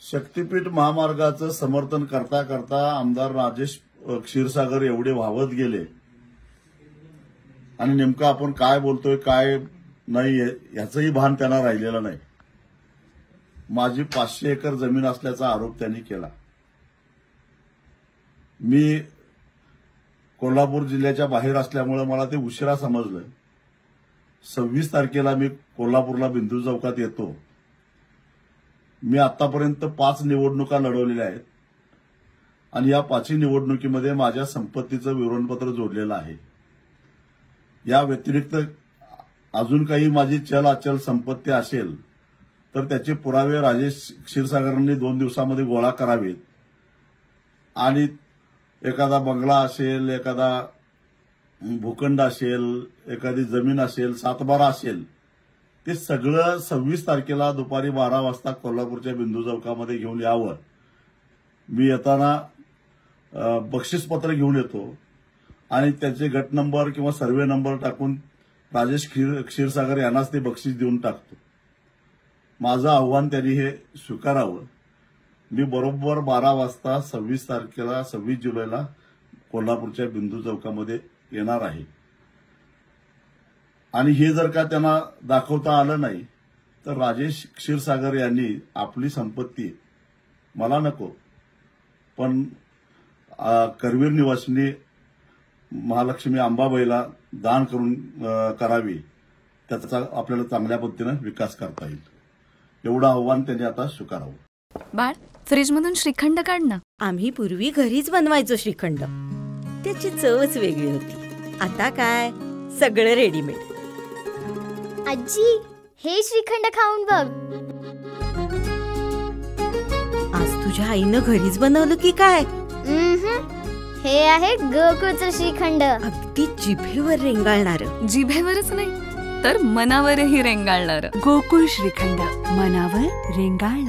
शक्तीपीठ महामार्गाचं समर्थन करता करता आमदार राजेश क्षीरसागर एवढे वाहवत गेले आणि नेमकं आपण काय बोलतोय काय नाही याचंही भान त्यांना राहिलेलं नाही। माझी 500 एकर जमीन असल्याचा आरोप त्यांनी केला। मी कोल्हापूर जिल्ह्याच्या बाहेर असल्यामुळे मला ते उशिरा समजलं। 26 तारखेला मी कोल्हापूरला बिंदू चौकात येतो। मी आतापर्यंत 5 निवडणुका लढवलेल्या आहेत आणि या 5ही निवडणुकीमध्ये माझ्या संपत्तीचं विवरणपत्र जोडलेलं आहे। या व्यतिरिक्त अजून काही माझी चल अचल संपत्ती असेल तर त्याचे पुरावे राजेश क्षीरसागरांनी 2 दिवसामध्ये गोळा करावेत आणि एखादा बंगला असेल, एखादा भूखंड असेल, एखादी जमीन असेल, सातबारा असेल, ते सगळं 26 तारखेला दुपारी 12 वाजता कोल्हापूरच्या बिंदू चौकामध्ये घेऊन यावं। मी येताना बक्षीसपत्र घेऊन येतो आणि त्याचे गट नंबर किंवा सर्वे नंबर टाकून राजेश क्षीरसागर यांनाच ते बक्षीस देऊन टाकतो। माझं आव्हान त्यांनी हे स्वीकारावं। मी बरोबर 12 वाजता 26 जुलैला कोल्हापूरच्या बिंदू चौकामध्ये येणार आहे आणि हे जर का त्यांना दाखवता आलं नाही तर राजेश क्षीरसागर यांनी आपली संपत्ती मला नको पण करवीर निवासिनी महालक्ष्मी अंबाबाईला दान करून करावी, त्याचा आपल्याला चांगल्या पद्धतीने विकास करता येईल एवढं आव्हान त्यांनी आता स्वीकारावं। बाळ, फ्रीजमधून श्रीखंड काढ ना। आम्ही पूर्वी घरीच बनवायचो श्रीखंड, त्याची चवच वेगळी होती। आता काय सगळं रेडीमेड। आजी, हे श्रीखंड खाऊन बघ। आज तुझ्या आईनं घरीच बनवलं की काय? हे आहे गोकुळचं श्रीखंड। अगदी जिभेवर रेंगाळणार। जिभेवरच नाही तर मनावरही रेंगाळणार। गोकुळ श्रीखंड, मनावर रेंगाळणार।